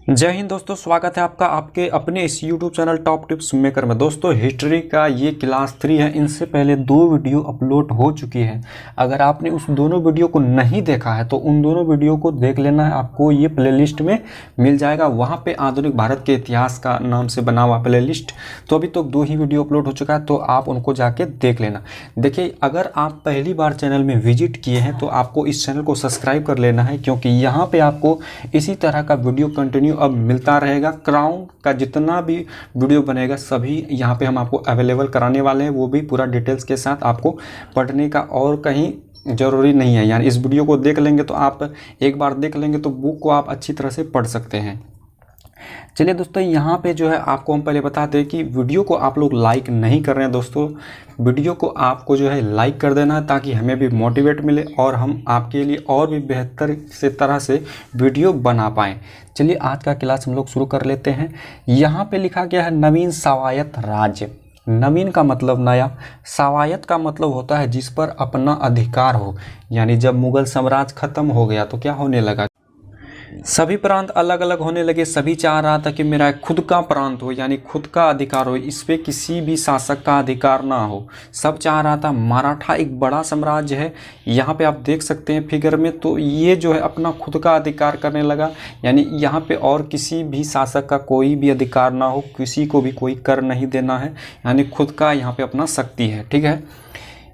जय हिंद दोस्तों, स्वागत है आपका आपके अपने इस YouTube channel top tips maker में। दोस्तों हिस्ट्री का ये क्लास 3 है। इनसे पहले 2 वीडियो अपलोड हो चुकी है। अगर आपने उस दोनों वीडियो को नहीं देखा है तो उन दोनों वीडियो को देख लेना है। आपको ये प्लेलिस्ट में मिल जाएगा। वहाँ पे आधुनिक भारत के इतिहास का नाम से बना हुआ प्लेलिस्ट। तो अभी तो 2 ही वीडियो अपलोड हो चुका है, तो आप उनको जाके देख लेना। देखिए, अगर आप पहली बार चैनल में विजिट किए हैं तो आपको इस चैनल को सब्सक्राइब कर लेना है, क्योंकि यहाँ पे आपको इसी तरह का वीडियो कंटिन्यू अब मिलता रहेगा। क्राउन का जितना भी वीडियो बनेगा सभी यहाँ पे हम आपको अवेलेबल कराने वाले हैं, वो भी पूरा डिटेल्स के साथ। आपको पढ़ने का और कहीं ज़रूरी नहीं है। यानी इस वीडियो को देख लेंगे तो आप एक बार देख लेंगे तो बुक को आप अच्छी तरह से पढ़ सकते हैं। चलिए दोस्तों, यहाँ पे जो है आपको हम पहले बता दें कि वीडियो को आप लोग लाइक नहीं कर रहे हैं। दोस्तों वीडियो को आपको जो है लाइक कर देना है, ताकि हमें भी मोटिवेट मिले और हम आपके लिए और भी बेहतर से तरह से वीडियो बना पाएँ। चलिए आज का क्लास हम लोग शुरू कर लेते हैं। यहाँ पे लिखा गया है नवीन स्वायत्त राज्य। नवीन का मतलब नया, स्वायत्त का मतलब होता है जिस पर अपना अधिकार हो। यानी जब मुगल साम्राज्य खत्म हो गया तो क्या होने लगा, सभी प्रांत अलग अलग होने लगे। सभी चाह रहा था कि मेरा खुद का प्रांत हो, यानी खुद का अधिकार हो, इस पे किसी भी शासक का अधिकार ना हो। सब चाह रहा था। मराठा एक बड़ा साम्राज्य है, यहाँ पे आप देख सकते हैं फिगर में। तो ये जो है अपना खुद का अधिकार करने लगा। यानी यहाँ पे और किसी भी शासक का कोई भी अधिकार ना हो, किसी को भी कोई कर नहीं देना है। यानी खुद का यहाँ पे अपना शक्ति है। ठीक है,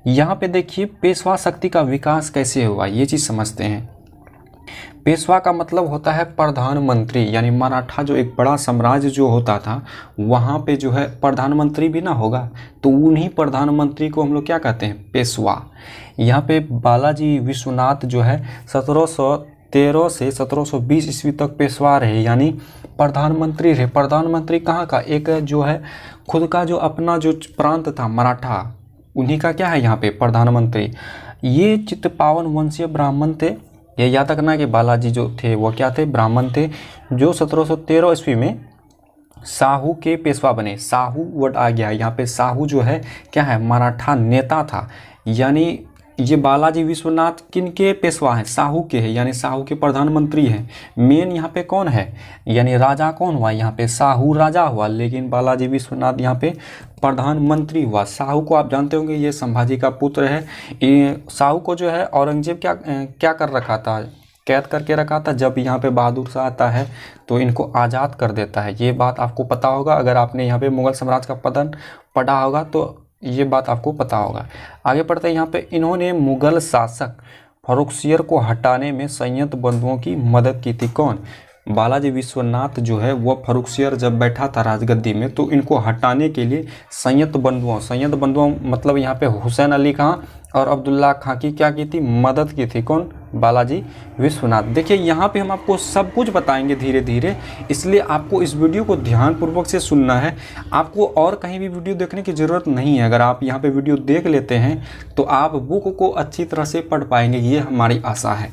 यहाँ पे देखिए पेशवा शक्ति का विकास कैसे हुआ, ये चीज़ समझते हैं। पेशवा का मतलब होता है प्रधानमंत्री। यानी मराठा जो एक बड़ा साम्राज्य जो होता था, वहाँ पे जो है प्रधानमंत्री भी ना होगा, तो उन्हीं प्रधानमंत्री को हम लोग क्या कहते हैं, पेशवा। यहाँ पे बालाजी विश्वनाथ जो है 1713 से 1720 ईस्वी तक पेशवा रहे, यानी प्रधानमंत्री रहे। प्रधानमंत्री कहाँ का, एक जो है खुद का जो अपना जो प्रांत था मराठा, उन्हीं का क्या है यहाँ पे प्रधानमंत्री। ये चित्तपावन वंशीय ब्राह्मण थे। ये याद रखना कि बालाजी जो थे वो क्या थे, ब्राह्मण थे, जो 1713 ईस्वी में साहू के पेशवा बने। साहू वर्ड आ गया यहाँ पे। साहू जो है क्या है, मराठा नेता था। यानी ये बालाजी विश्वनाथ किन के पेशवा हैं, साहू के हैं, यानी साहू के प्रधानमंत्री हैं। मेन यहाँ पे कौन है, यानी राजा कौन हुआ, यहाँ पे साहू राजा हुआ, लेकिन बालाजी विश्वनाथ यहाँ पे प्रधानमंत्री हुआ। साहू को आप जानते होंगे, ये संभाजी का पुत्र है। ये साहू को जो है औरंगजेब क्या कर रखा था, कैद करके रखा था। जब यहाँ पे बहादुर शाह आता है तो इनको आज़ाद कर देता है। ये बात आपको पता होगा, अगर आपने यहाँ पे मुगल साम्राज्य का पतन पढ़ा होगा तो ये बात आपको पता होगा। आगे पढ़ते हैं। यहाँ पे इन्होंने मुगल शासक फर्रुखसियर को हटाने में संयंत्र बंधुओं की मदद की थी। कौन, बालाजी विश्वनाथ जो है वो फर्रुखसियर जब बैठा था राजगद्दी में, तो इनको हटाने के लिए संयंत्र बंधुओं मतलब यहाँ पे हुसैन अली खां और अब्दुल्ला खां की क्या की थी, मदद की थी। कौन, बालाजी विश्वनाथ। देखिए यहाँ पे हम आपको सब कुछ बताएंगे धीरे धीरे, इसलिए आपको इस वीडियो को ध्यानपूर्वक से सुनना है। आपको और कहीं भी वीडियो देखने की ज़रूरत नहीं है। अगर आप यहाँ पे वीडियो देख लेते हैं तो आप बुक को अच्छी तरह से पढ़ पाएंगे, ये हमारी आशा है।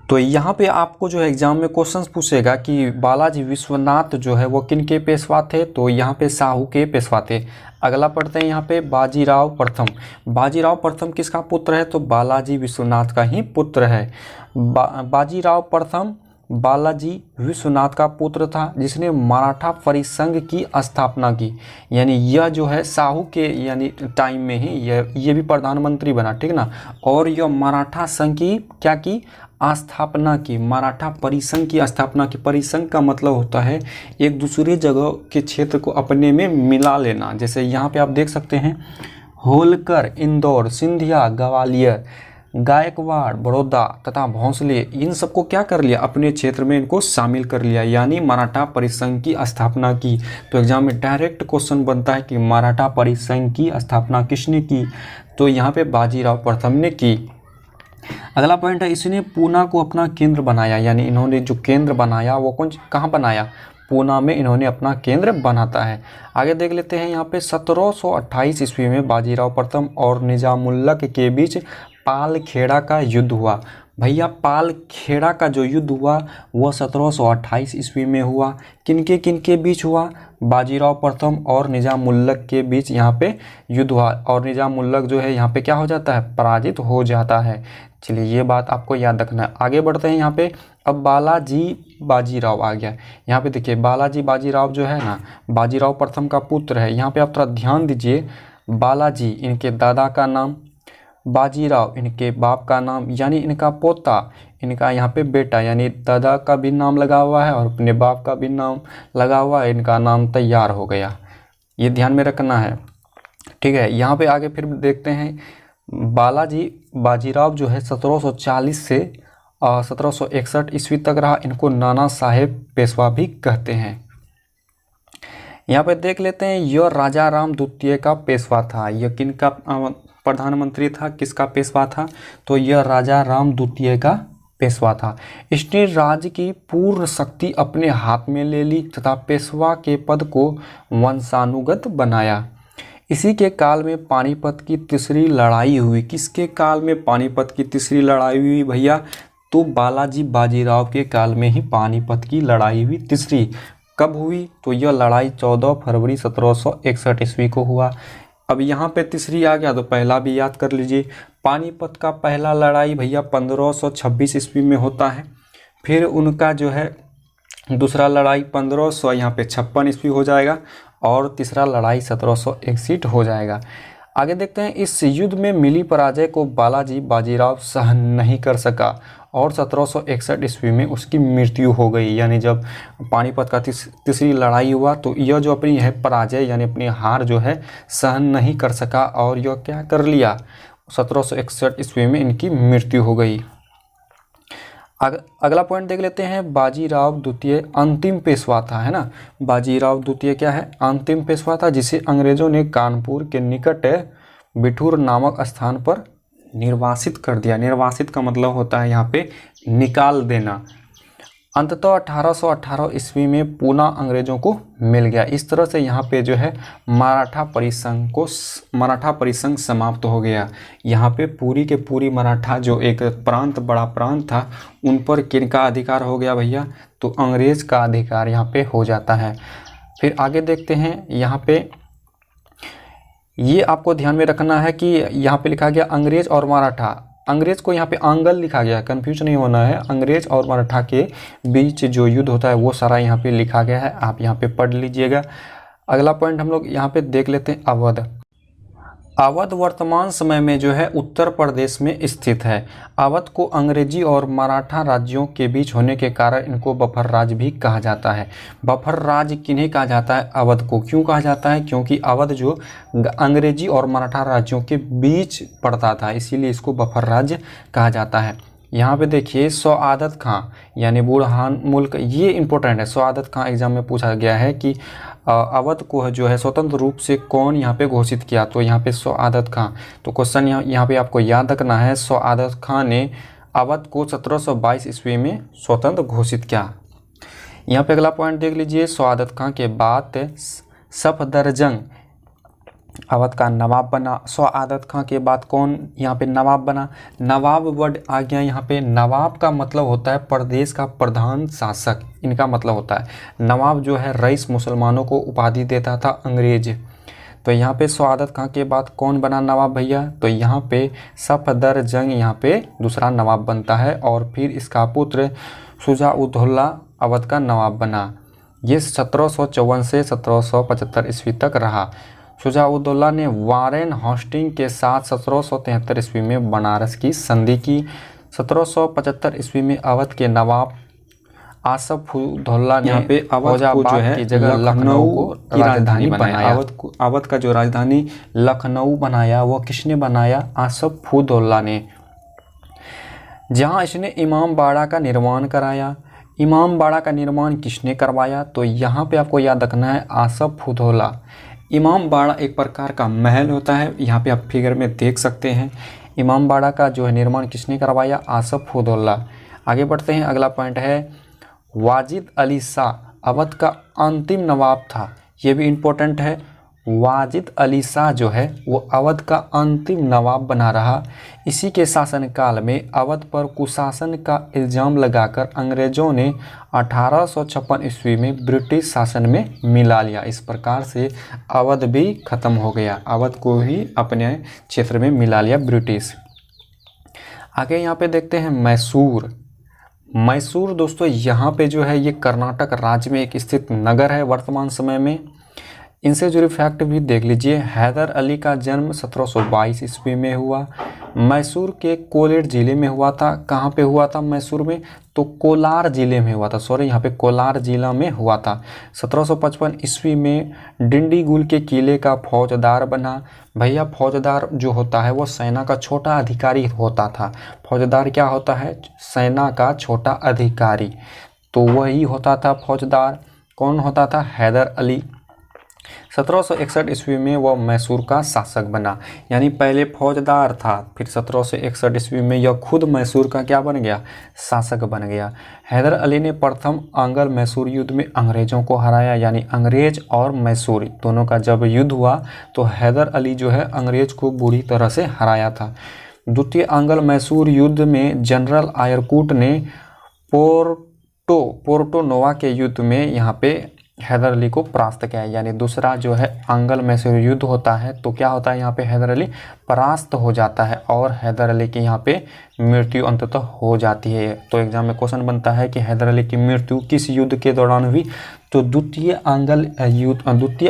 तो यहाँ पे आपको जो है एग्जाम में क्वेश्चंस पूछेगा कि बालाजी विश्वनाथ जो है वो किन के पेशवा थे, तो यहाँ पे साहू के पेशवा थे। अगला पढ़ते हैं यहाँ पे बाजीराव प्रथम। बाजीराव प्रथम किसका पुत्र है, तो बालाजी विश्वनाथ का ही पुत्र है। बाजीराव प्रथम बालाजी विश्वनाथ का पुत्र था, जिसने मराठा परिसंघ की स्थापना की। यानी यह जो है साहू के यानी टाइम में ही ये भी प्रधानमंत्री बना, ठीक ना। और यह मराठा संघ की क्या की, स्थापना की, मराठा परिसंघ की स्थापना की। परिसंघ का मतलब होता है एक दूसरे जगह के क्षेत्र को अपने में मिला लेना। जैसे यहाँ पे आप देख सकते हैं होलकर, इंदौर, सिंधिया, ग्वालियर, गायकवाड़, बड़ौदा तथा भोंसले, इन सबको क्या कर लिया, अपने क्षेत्र में इनको शामिल कर लिया, यानी मराठा परिसंघ की स्थापना की। तो एग्जाम में डायरेक्ट क्वेश्चन बनता है कि मराठा परिसंघ की स्थापना किसने की, तो यहाँ पे बाजीराव प्रथम ने की। अगला पॉइंट है, इसने पूना को अपना केंद्र बनाया। यानी इन्होंने जो केंद्र बनाया वो कहाँ बनाया, पूना में इन्होंने अपना केंद्र बनाता है। आगे देख लेते हैं। यहाँ पे 1728 ईस्वी में बाजीराव प्रथम और निजामुल्लक के बीच पालखेड़ा का युद्ध हुआ। भैया पालखेड़ा का जो युद्ध हुआ वह 1728 ईस्वी में हुआ। किनके बीच हुआ, बाजीराव प्रथम और निजामुल्लक के बीच यहाँ पे युद्ध हुआ। और निजामुल्लक जो है यहाँ पे क्या हो जाता है, पराजित हो जाता है। चलिए ये बात आपको याद रखना है। आगे बढ़ते हैं यहाँ पे। अब बालाजी बाजीराव आ गया। यहाँ पे देखिए बालाजी बाजीराव जो है ना, बाजीराव प्रथम का पुत्र है। यहाँ पे आप थोड़ा ध्यान दीजिए, बालाजी इनके दादा का नाम, बाजीराव इनके बाप का नाम, यानी इनका पोता, इनका यहाँ पे बेटा, यानी दादा का भी नाम लगा हुआ है और अपने बाप का भी नाम लगा हुआ है। इनका नाम तैयार हो गया, ये ध्यान में रखना है, ठीक है। यहाँ पे आगे फिर देखते हैं, बालाजी बाजीराव जो है 1740 से 1761 ईस्वी तक रहा। इनको नाना साहेब पेशवा भी कहते हैं। यहाँ पे देख लेते हैं, यह राजा राम द्वितीय का पेशवा था। यह किनका प्रधानमंत्री था, किसका पेशवा था? तो यह राजा राम द्वितीय का पेशवा था। इसने राज्य की पूर्ण शक्ति अपने हाथ में ले ली तथा पेशवा के पद को वंशानुगत बनाया। इसी के काल में पानीपत की तीसरी लड़ाई हुई। किसके काल में पानीपत की तीसरी लड़ाई हुई भैया? तो बालाजी बाजीराव के काल में ही पानीपत की लड़ाई हुई तीसरी। कब हुई? तो यह लड़ाई 14 फरवरी 1761 ईस्वी को हुआ। अब यहाँ पे तीसरी आ गया तो पहला भी याद कर लीजिए। पानीपत का पहला लड़ाई भैया 1526 ईस्वी में होता है। फिर उनका जो है दूसरा लड़ाई 1500 यहाँ पे 56 ईस्वी हो जाएगा और तीसरा लड़ाई 1761 हो जाएगा। आगे देखते हैं, इस युद्ध में मिली पराजय को बालाजी बाजीराव सहन नहीं कर सका और 1761 ईस्वी में उसकी मृत्यु हो गई। यानी जब पानीपत का तीसरी लड़ाई हुआ तो यह जो अपनी है पराजय यानी अपनी हार जो है सहन नहीं कर सका और यह क्या कर लिया, 1761 ईस्वी में इनकी मृत्यु हो गई। अगला पॉइंट देख लेते हैं, बाजीराव द्वितीय अंतिम पेशवा था, है ना। बाजीराव द्वितीय क्या है? अंतिम पेशवा था, जिसे अंग्रेजों ने कानपुर के निकट बिठूर नामक स्थान पर निर्वासित कर दिया। निर्वासित का मतलब होता है यहाँ पे निकाल देना। अंततः 1818 ईस्वी में पूना अंग्रेजों को मिल गया। इस तरह से यहाँ पे जो है मराठा परिसंघ समाप्त हो गया। यहाँ पे पूरी के पूरी मराठा जो एक प्रांत, बड़ा प्रांत था, उन पर किनका अधिकार हो गया भैया? तो अंग्रेज का अधिकार यहाँ पे हो जाता है। फिर आगे देखते हैं, यहाँ पे ये आपको ध्यान में रखना है कि यहाँ पे लिखा गया अंग्रेज और मराठा। अंग्रेज को यहाँ पे आंगल लिखा गया है, कंफ्यूज नहीं होना है। अंग्रेज और मराठा के बीच जो युद्ध होता है वो सारा यहाँ पे लिखा गया है, आप यहाँ पे पढ़ लीजिएगा। अगला पॉइंट हम लोग यहाँ पे देख लेते हैं, अवध। अवध वर्तमान समय में जो है उत्तर प्रदेश में स्थित है। अवध को अंग्रेजी और मराठा राज्यों के बीच होने के कारण इनको बफर राज्य भी कहा जाता है। बफर राज्य किन्हें कहा जाता है? अवध को। क्यों कहा जाता है? क्योंकि अवध जो अंग्रेजी और मराठा राज्यों के बीच पड़ता था, इसीलिए इसको बफर राज्य कहा जाता है। यहाँ पे देखिए, सआदत खां यानी बुरहान मुल्क, ये इंपॉर्टेंट है। सआदत खां एग्जाम में पूछा गया है कि अवध को जो है स्वतंत्र रूप से कौन यहाँ पे घोषित किया? तो यहाँ पे सआदत खां। तो क्वेश्चन यहाँ पे आपको याद रखना है, सआदत खां ने अवध को 1722 ईस्वी में स्वतंत्र घोषित किया। यहाँ पे अगला पॉइंट देख लीजिए, सआदत खां के बाद सफदरजंग अवध का नवाब बना। सआदत खां के बाद कौन यहाँ पे नवाब बना? नवाब वर्ड आ गया यहाँ पे। नवाब का मतलब होता है प्रदेश का प्रधान शासक, इनका मतलब होता है। नवाब जो है रईस मुसलमानों को उपाधि देता था अंग्रेज। तो यहाँ पे सआदत खां के बाद कौन बना नवाब भैया? तो यहाँ पे सफदरजंग यहाँ पे दूसरा नवाब बनता है और फिर इसका पुत्र शुजा-उद-दौला अवध का नवाब बना। ये 1754 से 1775 ईस्वी तक रहा। शुजा-उद-दौला ने वारेन हॉस्टिंग के साथ 1773 ईस्वी में बनारस की संधि की। 1775 ईस्वी में अवध के नवाब आसफ-उद-दौला ने यहाँ पे अवध को जो है की जगह लखनऊ की राजधानी बनाया। अवध का जो राजधानी लखनऊ बनाया वो किसने बनाया? आसफ-उद-दौला ने। जहाँ इसने इमाम बाड़ा का निर्माण कराया। इमाम बाड़ा का निर्माण किसने करवाया? तो यहाँ पे आपको याद रखना है, आसफ-उद-दौला। इमाम बाड़ा एक प्रकार का महल होता है, यहाँ पे आप फिगर में देख सकते हैं। इमाम बाड़ा का जो है निर्माण किसने करवाया? आसफ-उद-दौला। आगे बढ़ते हैं, अगला पॉइंट है, वाजिद अली शाह अवध का अंतिम नवाब था। ये भी इम्पोर्टेंट है। वाजिद अली शाह जो है वो अवध का अंतिम नवाब बना रहा। इसी के शासनकाल में अवध पर कुशासन का इल्ज़ाम लगाकर अंग्रेज़ों ने 1856 ईस्वी में ब्रिटिश शासन में मिला लिया। इस प्रकार से अवध भी ख़त्म हो गया, अवध को ही अपने क्षेत्र में मिला लिया ब्रिटिश। आगे यहाँ पे देखते हैं मैसूर। मैसूर दोस्तों यहाँ पे जो है ये कर्नाटक राज्य में एक स्थित नगर है वर्तमान समय में। इनसे जुड़े फैक्ट भी देख लीजिए। हैदर अली का जन्म 1722 ईस्वी में हुआ। मैसूर के कोलेर जिले में हुआ था। कहाँ पे हुआ था मैसूर में? तो कोलार जिले में हुआ था, सॉरी यहाँ पे कोलार जिला में हुआ था। 1755 ईस्वी में डिंडीगुल के किले का फौजदार बना। भैया फौजदार जो होता है वो सेना का छोटा अधिकारी होता था। फौजदार क्या होता है? सेना का छोटा अधिकारी। तो वही होता था फौजदार। कौन होता था? हैदर अली। 1761 ईस्वी में वह मैसूर का शासक बना। यानी पहले फौजदार था, फिर 1761 ईस्वी में यह खुद मैसूर का क्या बन गया? शासक बन गया। हैदर अली ने प्रथम आंग्ल मैसूर युद्ध में अंग्रेजों को हराया। यानी अंग्रेज और मैसूर दोनों का जब युद्ध हुआ तो हैदर अली जो है अंग्रेज को बुरी तरह से हराया था। द्वितीय आंग्ल मैसूर युद्ध में जनरल आयरकूट ने पोर्टो नोवा के युद्ध में यहाँ पे हैदर अली को परास्त किया। यानी दूसरा जो है आंग्ल मैसूर युद्ध होता है तो क्या होता है यहाँ पे? हैदर अली परास्त हो जाता है और हैदर अली की यहाँ पे मृत्यु अंततः हो जाती है। तो एग्जाम में क्वेश्चन बनता है कि हैदर अली की मृत्यु किस युद्ध के दौरान हुई? तो द्वितीय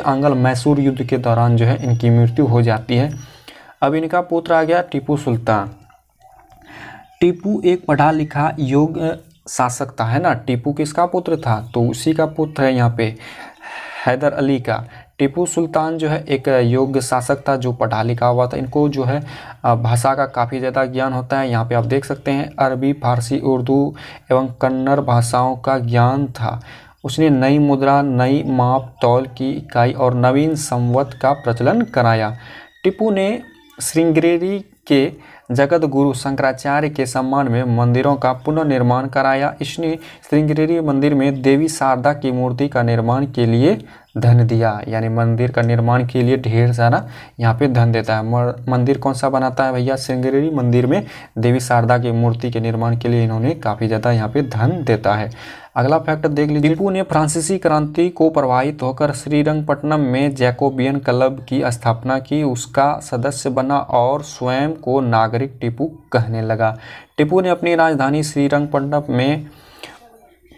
आंग्ल मैसूर युद्ध के दौरान जो है इनकी मृत्यु हो जाती है। अब इनका पुत्र आ गया टीपू सुल्तान। टीपू एक पढ़ा लिखा योग्य शासक था, है ना। टीपू किसका पुत्र था? तो उसी का पुत्र है यहाँ पे हैदर अली का। टीपू सुल्तान जो है एक योग्य शासक था जो पढ़ा लिखा हुआ था। इनको जो है भाषा का काफ़ी ज़्यादा ज्ञान होता है। यहाँ पे आप देख सकते हैं अरबी, फारसी, उर्दू एवं कन्नड़ भाषाओं का ज्ञान था। उसने नई मुद्रा, नई माप तौल की इकाई और नवीन संवत का प्रचलन कराया। टीपू ने श्रृंगेरी के जगत गुरु शंकराचार्य के सम्मान में मंदिरों का पुनर्निर्माण कराया। इसने श्रृंगेरी मंदिर में देवी शारदा की मूर्ति का निर्माण के लिए धन दिया। यानी मंदिर का निर्माण के लिए ढेर सारा यहाँ पे धन देता है। मंदिर कौन सा बनाता है भैया? श्रृंगेरी मंदिर में देवी शारदा की मूर्ति के निर्माण के लिए इन्होंने काफ़ी ज़्यादा यहाँ पे धन देता है। अगला फैक्ट देख लीजिए। टीपू ने फ्रांसीसी क्रांति को प्रभावित होकर श्रीरंगपट्टनम में जैकोबियन क्लब की स्थापना की। उसका सदस्य बना और स्वयं को नागरिक टीपू कहने लगा। टीपू ने अपनी राजधानी श्रीरंगपट्टनम में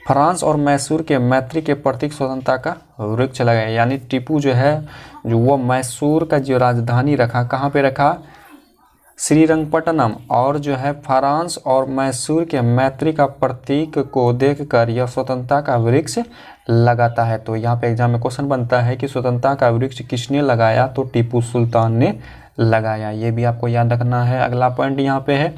फ्रांस और मैसूर के मैत्री के प्रतीक स्वतंत्रता का वृक्ष लगाया। यानी टीपू जो है वो मैसूर का जो राजधानी रखा, कहाँ पे रखा? श्रीरंगपट्टनम। और जो है फ्रांस और मैसूर के मैत्री का प्रतीक को देखकर यह स्वतंत्रता का वृक्ष लगाता है। तो यहाँ पे एग्जाम में क्वेश्चन बनता है कि स्वतंत्रता का वृक्ष किसने लगाया? तो टीपू सुल्तान ने लगाया। ये भी आपको याद रखना है। अगला पॉइंट यहाँ पे है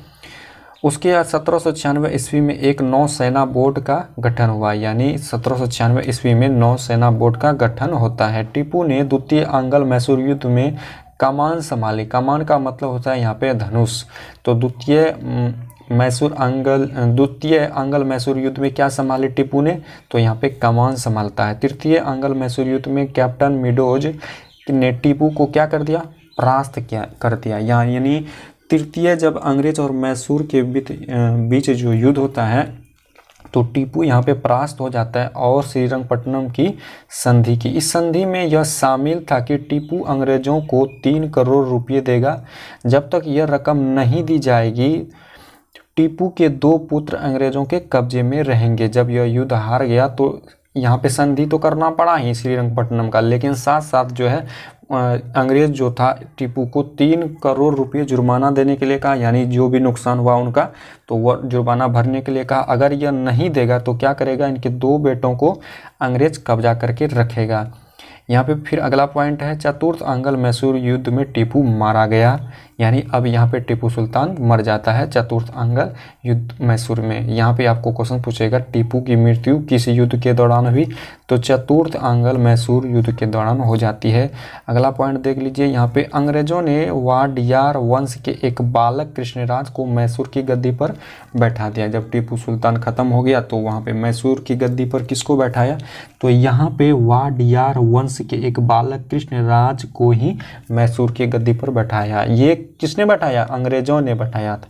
उसके 1796 ईस्वी में एक नौसेना बोर्ड का गठन हुआ। यानी 1796 ईस्वी में नौसेना बोर्ड का गठन होता है। टीपू ने द्वितीय आंग्ल मैसूर युद्ध में कमान संभाली। कमान का मतलब होता है यहाँ पे धनुष। तो द्वितीय आंग्ल मैसूर युद्ध में क्या संभाली टीपू ने? तो यहाँ पे कमान संभालता है। तृतीय आंग्ल मैसूर युद्ध में कैप्टन मिडोज ने टीपू को क्या कर दिया? परास्त कर दिया। यानी तृतीय जब अंग्रेज और मैसूर के बीच जो युद्ध होता है तो टीपू यहाँ पे परास्त हो जाता है और श्रीरंगपट्टनम की संधि की। इस संधि में यह शामिल था कि टीपू अंग्रेजों को 3 करोड़ रुपये देगा। जब तक यह रकम नहीं दी जाएगी टीपू के 2 पुत्र अंग्रेजों के कब्जे में रहेंगे। जब यह युद्ध हार गया तो यहाँ पे संधि तो करना पड़ा ही श्रीरंगपट्टनम का, लेकिन साथ साथ जो है अंग्रेज जो था टीपू को 3 करोड़ रुपये जुर्माना देने के लिए कहा। यानी जो भी नुकसान हुआ उनका तो वह जुर्माना भरने के लिए कहा। अगर यह नहीं देगा तो क्या करेगा? इनके 2 बेटों को अंग्रेज कब्जा करके रखेगा। यहाँ पे फिर अगला पॉइंट है चतुर्थ आंग्ल मैसूर युद्ध में टीपू मारा गया। यानी अब यहाँ पे टीपू सुल्तान मर जाता है चतुर्थ आंग्ल युद्ध मैसूर में। यहाँ पे आपको क्वेश्चन पूछेगा टीपू की मृत्यु किस युद्ध के दौरान हुई? तो चतुर्थ आंग्ल मैसूर युद्ध के दौरान हो जाती है। अगला पॉइंट देख लीजिए। यहाँ पे अंग्रेजों ने वाडियार वंश के एक बालक कृष्णराज को मैसूर की गद्दी पर बैठा दिया। जब टीपू सुल्तान खत्म हो गया तो वहाँ पे मैसूर की गद्दी पर किसको बैठाया? तो यहाँ पे वाडियार वंश के एक बालक कृष्णराज को ही मैसूर की गद्दी पर बैठाया। ये किसने बैठाया? अंग्रेजों ने बैठाया था।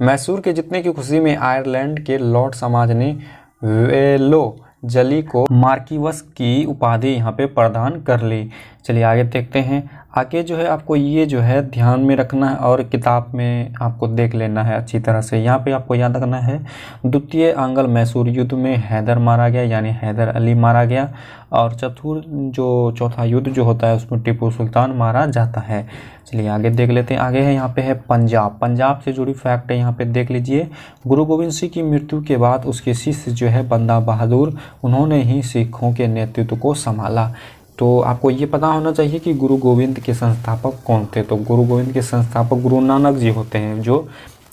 मैसूर के जीतने की खुशी में आयरलैंड के लॉर्ड समाज ने वेलो जली को मार्किवस की उपाधि यहाँ पे प्रदान कर ली। चलिए आगे देखते हैं। आगे जो है आपको ये जो है ध्यान में रखना है और किताब में आपको देख लेना है अच्छी तरह से। यहाँ पे आपको याद रखना है द्वितीय आंग्ल मैसूर युद्ध में हैदर मारा गया, यानी हैदर अली मारा गया। और चौथा युद्ध जो होता है उसमें टीपू सुल्तान मारा जाता है। चलिए आगे देख लेते हैं। आगे है यहाँ पे है पंजाब। पंजाब से जुड़ी फैक्ट है यहाँ पे देख लीजिए। गुरु गोविंद सिंह की मृत्यु के बाद उसके शिष्य जो है बंदा बहादुर, उन्होंने ही सिखों के नेतृत्व को संभाला। तो आपको ये पता होना चाहिए कि गुरु गोविंद के संस्थापक कौन थे। तो गुरु गोविंद के संस्थापक गुरु नानक जी होते हैं, जो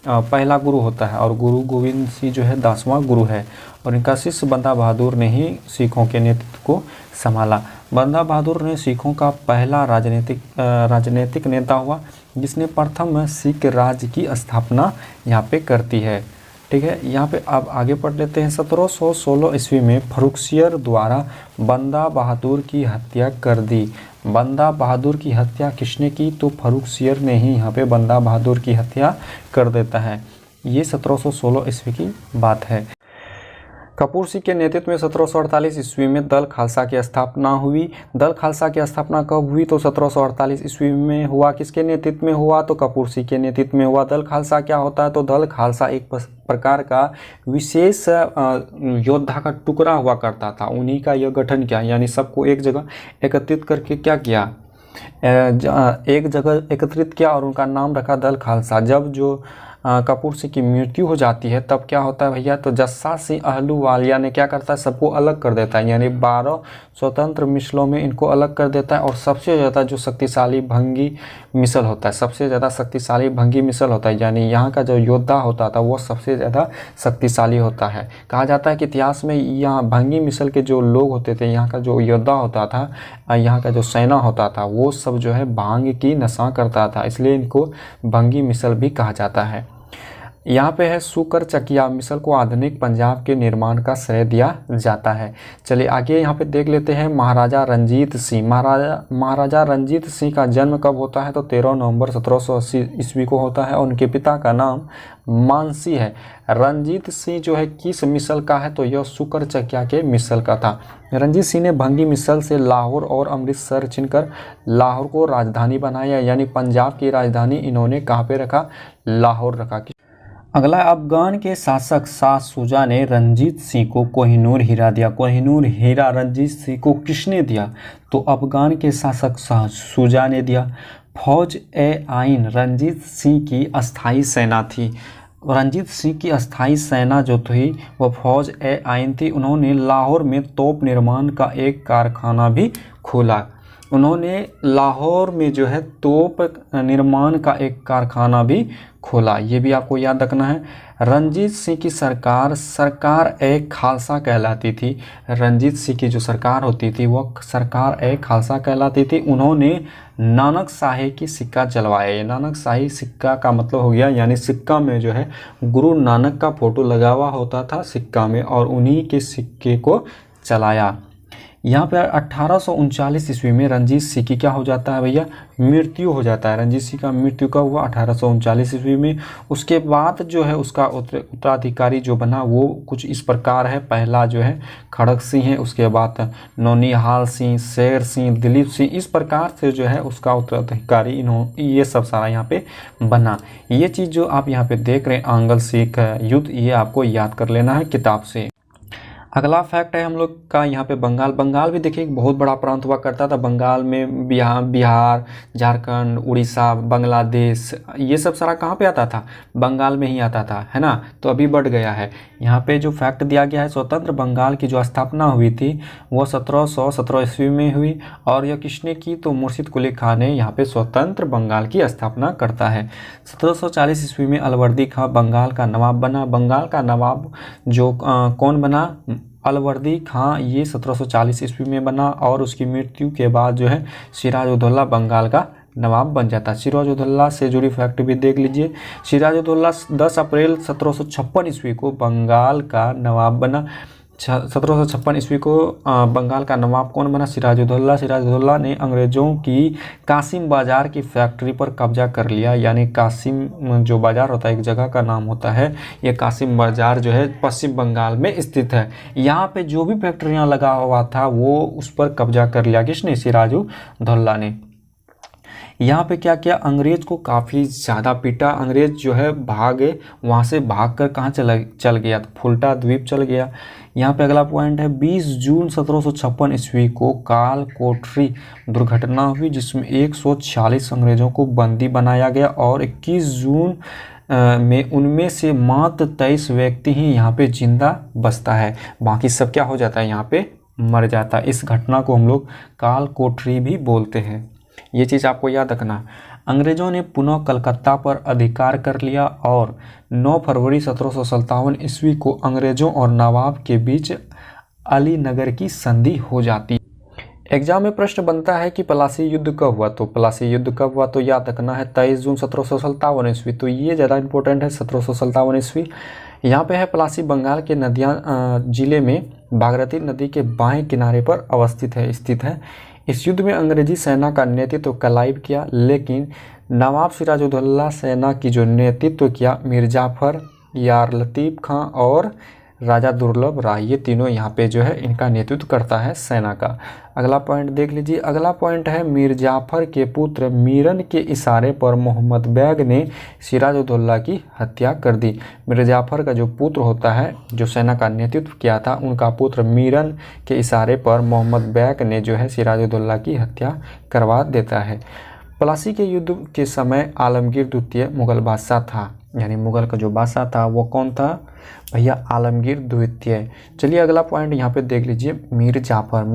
पहला गुरु होता है, और गुरु गोविंद सिंह जो है 10वां गुरु है, और इनका शिष्य बंदा बहादुर ने ही सिखों के नेतृत्व को संभाला। बंदा बहादुर ने सिखों का पहला राजनीतिक नेता हुआ जिसने प्रथम सिख राज्य की स्थापना यहाँ पे करती है। ठीक है, यहाँ पे अब आगे पढ़ लेते हैं। 1716 ईस्वी में फर्रुखसियर द्वारा बंदा बहादुर की हत्या कर दी। बंदा बहादुर की हत्या किसने की? तो फर्रुखसियर ने ही यहाँ पे बंदा बहादुर की हत्या कर देता है। ये 1716 ईस्वी की बात है। कपूर सिंह के नेतृत्व में 1748 ईस्वी में दल खालसा की स्थापना हुई। दल खालसा की स्थापना कब हुई? तो 1748 ईस्वी में हुआ। किसके नेतृत्व में हुआ? तो कपूर सिंह के नेतृत्व में हुआ। दल खालसा क्या होता है? तो दल खालसा एक प्रकार का विशेष योद्धा का टुकड़ा हुआ करता था। उन्हीं का यह गठन किया, यानी सबको एक जगह एकत्रित करके क्या किया, एक जगह एकत्रित किया और उनका नाम रखा दल खालसा। जब जो कपूर सिंह की मृत्यु हो जाती है तब क्या होता है भैया, तो जस्सा सिंह अहलूवालिया ने क्या करता है, सबको अलग कर देता है, यानी 12 स्वतंत्र मिसलों में इनको अलग कर देता है। और सबसे ज़्यादा जो शक्तिशाली भंगी मिसल होता है, सबसे ज़्यादा शक्तिशाली भंगी मिसल होता है, यानी यहाँ का जो योद्धा होता था वो सबसे ज़्यादा शक्तिशाली होता है। कहा जाता है कि इतिहास में यहाँ भंगी मिसल के जो लोग होते थे, यहाँ का जो योद्धा होता था, यहाँ का जो सेना होता था, वो सब जो है भांग की नशा करता था, इसलिए इनको भंगी मिसल भी कहा जाता है। यहाँ पे है सुकर चकिया मिसल को आधुनिक पंजाब के निर्माण का श्रेय दिया जाता है। चलिए आगे यहाँ पे देख लेते हैं महाराजा रंजीत सिंह। महाराजा रंजीत सिंह का जन्म कब होता है? तो 13 नवंबर 1780 ईस्वी को होता है और उनके पिता का नाम मानसी है। रंजीत सिंह जो है किस मिसल का है? तो यह सुकर चकिया के मिसल का था। रंजीत सिंह ने भंगी मिसल से लाहौर और अमृतसर छीनकर लाहौर को राजधानी बनाया, यानी पंजाब की राजधानी इन्होंने कहाँ पे रखा? लाहौर रखा। अगला, अफगान के शासक शाह शुजा ने रंजीत सिंह को कोहिनूर हीरा दिया। कोहिनूर हीरा रंजीत सिंह को किसने दिया? तो अफगान के शासक शाह शुजा ने दिया। फौज ए आइन रंजीत सिंह की अस्थाई सेना थी। रंजीत सिंह की अस्थाई सेना जो थी वह फौज ए आइन थी। उन्होंने लाहौर में तोप निर्माण का एक कारखाना भी खोला। उन्होंने लाहौर में जो है तोप निर्माण का एक कारखाना भी खोला। ये भी आपको याद रखना है। रंजीत सिंह की सरकार ए खालसा कहलाती थी। रंजीत सिंह की जो सरकार होती थी वह सरकार ए खालसा कहलाती थी। उन्होंने नानक शाही की सिक्का चलवाया। नानक शाही सिक्का का मतलब हो गया, यानी सिक्का में जो है गुरु नानक का फोटो लगा हुआ होता था सिक्का में, और उन्हीं के सिक्के को चलाया। यहाँ पर 1839 ईस्वी में रंजीत सिंह की क्या हो जाता है भैया? मृत्यु हो जाता है। रंजीत सिंह का मृत्यु कब हुआ? 1839 ईस्वी में। उसके बाद जो है उसका उत्तराधिकारी जो बना वो कुछ इस प्रकार है। पहला जो है खड़ग सिंह है, उसके बाद नौनिहाल सिंह, शेर सिंह, दिलीप सिंह, इस प्रकार से जो है उसका उत्तराधिकारी ये सब सारा यहाँ पे बना। ये चीज़ जो आप यहाँ पे देख रहे हैं आंग्ल सिख युद्ध, ये आपको याद कर लेना है किताब से। अगला फैक्ट है हम लोग का यहाँ पे बंगाल भी देखिए एक बहुत बड़ा प्रांत हुआ करता था। बंगाल में बिहार, झारखंड, उड़ीसा, बांग्लादेश, ये सब सारा कहाँ पे आता था? बंगाल में ही आता था, है ना। तो अभी बढ़ गया है। यहाँ पे जो फैक्ट दिया गया है, स्वतंत्र बंगाल की जो स्थापना हुई थी वो 1717 ईस्वी में हुई। और यह किसने की? तो मुर्शिद कुली खान ने यहाँ पे स्वतंत्र बंगाल की स्थापना करता है। 1740 ईस्वी में अलवर्दी खां बंगाल का नवाब बना। बंगाल का नवाब जो कौन बना? अलवर्दी खां। ये 1740 ईस्वी में बना और उसकी मृत्यु के बाद जो है सिराजुद्दौला बंगाल का नवाब बन जाता है। सिराजुद्दौला से जुड़ी फैक्ट भी देख लीजिए। सिराजुद्दौला 10 अप्रैल 1756 ईस्वी को बंगाल का नवाब बना। 1756 ईस्वी को बंगाल का नवाब कौन बना? सिराजुद्दौला। सिराजुद्दौला ने अंग्रेज़ों की कासिम बाज़ार की फैक्ट्री पर कब्जा कर लिया, यानी कासिम जो बाज़ार होता है एक जगह का नाम होता है, ये कासिम बाज़ार जो है पश्चिम बंगाल में स्थित है। यहाँ पे जो भी फैक्ट्रियाँ लगा हुआ था वो उस पर कब्जा कर लिया। किसने? सिराजुद्दौला ने। यहाँ पे क्या किया, अंग्रेज को काफ़ी ज़्यादा पीटा। अंग्रेज जो है भागे, वहाँ से भागकर कहाँ चल गया, तो फुल्टा द्वीप चल गया। यहाँ पे अगला पॉइंट है 20 जून 1756 ईस्वी को काल कोठरी दुर्घटना हुई, जिसमें 146 अंग्रेजों को बंदी बनाया गया और 21 जून में उनमें से मात्र 23 व्यक्ति ही यहाँ पे जिंदा बचता है, बाकी सब क्या हो जाता है, यहाँ पे मर जाता है। इस घटना को हम लोग काल कोठरी भी बोलते हैं, ये चीज़ आपको याद रखना। अंग्रेजों ने पुनः कलकत्ता पर अधिकार कर लिया और 9 फरवरी 1757 ईस्वी को अंग्रेजों और नवाब के बीच अलीनगर की संधि हो जाती। एग्जाम में प्रश्न बनता है कि प्लासी युद्ध कब हुआ, तो प्लासी युद्ध कब हुआ तो याद रखना है 23 जून 1757 ईस्वी, तो ये ज़्यादा इंपॉर्टेंट है 1757 ईस्वी। यहाँ पे है प्लासी बंगाल के नदियाँ जिले में भागीरथी नदी के बाएं किनारे पर स्थित है। इस युद्ध में अंग्रेजी सेना का नेतृत्व क्लाइव किया, लेकिन नवाब सिराजुद्दौला सेना की जो नेतृत्व किया मीर जाफर, यार लतीफ़ खां और राजा दुर्लभ राय, ये तीनों यहाँ पे जो है इनका नेतृत्व करता है सेना का। अगला पॉइंट देख लीजिए, अगला पॉइंट है मीर जाफर के पुत्र मीरन के इशारे पर मोहम्मद बैग ने सिराजुद्दौला की हत्या कर दी। मीर जाफर का जो पुत्र होता है, जो सेना का नेतृत्व किया था, उनका पुत्र मीरन के इशारे पर मोहम्मद बैग ने जो है सिराजुद्दौला की हत्या करवा देता है। प्लासी के युद्ध के समय आलमगीर द्वितीय मुगल बादशाह था, यानी मुगल का जो बादशाह था वो कौन था भैया, आलमगीर द्वितीय। चलिए अगला पॉइंट यहाँ पे देख लीजिए, मीर जाफर।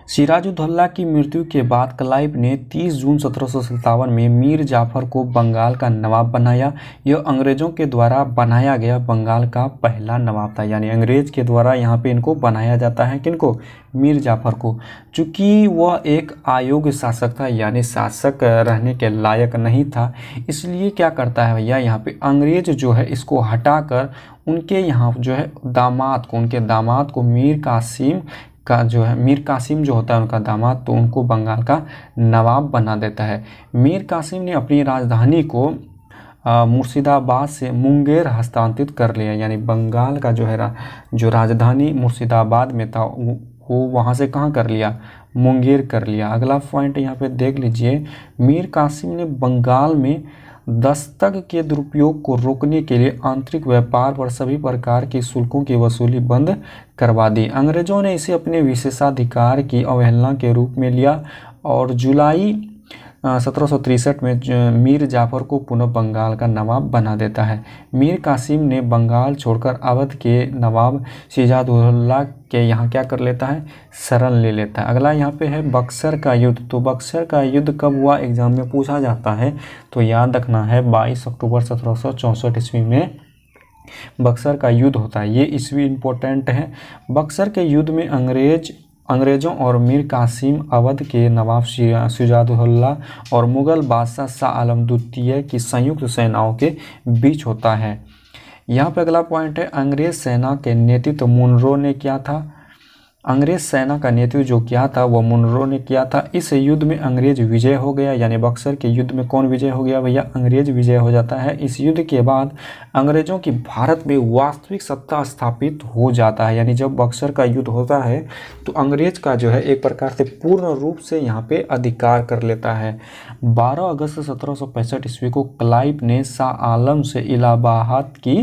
सिराजुद्दौला की मृत्यु के बाद क्लाइव ने 30 जून 1757 में मीर जाफर को बंगाल का नवाब बनाया। यह अंग्रेजों के द्वारा बनाया गया बंगाल का पहला नवाब था, यानी अंग्रेज के द्वारा यहाँ पे इनको बनाया जाता है, किनको, मीर जाफर को। चूँकि वह एक अयोग्य शासक था, यानी शासक रहने के लायक नहीं था, इसलिए क्या करता है भैया, यहाँ पे अंग्रेज जो है इसको हटाकर उनके यहाँ जो है उनके दामाद को मीर कासिम का जो है, मीर कासिम जो होता है उनका दामाद, तो उनको बंगाल का नवाब बना देता है। मीर कासिम ने अपनी राजधानी को मुर्शिदाबाद से मुंगेर हस्तांतरित कर लिया, यानी बंगाल का जो है जो राजधानी मुर्शिदाबाद में था वो वहाँ से कहाँ कर लिया, मुंगेर कर लिया। अगला पॉइंट यहाँ पे देख लीजिए, मीर कासिम ने बंगाल में दस्तक के दुरुपयोग को रोकने के लिए आंतरिक व्यापार पर सभी प्रकार की शुल्कों की वसूली बंद करवा दी। अंग्रेजों ने इसे अपने विशेषाधिकार की अवहेलना के रूप में लिया और जुलाई 1763 में मीर जाफर को पुनः बंगाल का नवाब बना देता है। मीर कासिम ने बंगाल छोड़कर अवध के नवाब सिराजुद्दौला के यहाँ क्या कर लेता है, शरण ले लेता है। अगला यहाँ पे है बक्सर का युद्ध। तो बक्सर का युद्ध कब हुआ, एग्जाम में पूछा जाता है, तो याद रखना है 22 अक्टूबर 1764 ईस्वी में बक्सर का युद्ध होता है। ये ईस्वी इम्पोर्टेंट है। बक्सर के युद्ध में अंग्रेजों और मीर कासिम अवध के नवाब सिराजुद्दौला और मुगल बादशाह शाह आलम द्वितीय की संयुक्त सेनाओं के बीच होता है। यहाँ पे अगला पॉइंट है, अंग्रेज सेना के नेतृत्व मुनरो ने किया था। अंग्रेज सेना का नेतृत्व जो किया था वो मुनरो ने किया था। इस युद्ध में अंग्रेज विजय हो गया, यानी बक्सर के युद्ध में कौन विजय हो गया भैया, अंग्रेज विजय हो जाता है। इस युद्ध के बाद अंग्रेजों की भारत में वास्तविक सत्ता स्थापित हो जाता है, यानी जब बक्सर का युद्ध होता है तो अंग्रेज का जो है एक प्रकार से पूर्ण रूप से यहाँ पे अधिकार कर लेता है। 12 अगस्त 1765 ईस्वी को क्लाइव ने शाह आलम से इलाहाबाद की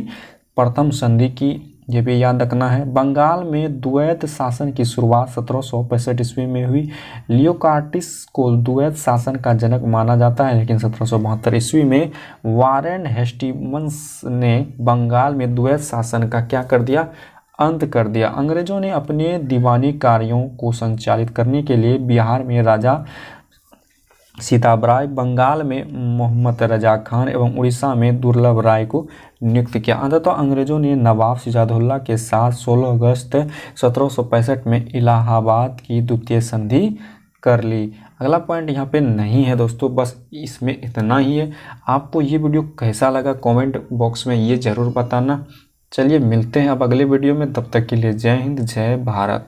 प्रथम संधि की, ये भी याद रखना है। बंगाल में द्वैत शासन की शुरुआत 1765 ईस्वी में हुई। लियोकार्टिस को द्वैत शासन का जनक माना जाता है, लेकिन 1772 ईस्वी में वारेन हेस्टिंग्स ने बंगाल में द्वैत शासन का क्या कर दिया, अंत कर दिया। अंग्रेजों ने अपने दीवानी कार्यों को संचालित करने के लिए बिहार में राजा सीताब राय, बंगाल में मोहम्मद रजा खान एवं उड़ीसा में दुर्लभ राय को नियुक्त किया। अंततः अंग्रेजों ने नवाब सिराजुद्दौला के साथ 16 अगस्त 1765 में इलाहाबाद की द्वितीय संधि कर ली। अगला पॉइंट यहाँ पे नहीं है दोस्तों, बस इसमें इतना ही है। आपको ये वीडियो कैसा लगा कमेंट बॉक्स में ये ज़रूर बताना। चलिए मिलते हैं अब अगले वीडियो में, तब तक के लिए जय हिंद जय भारत।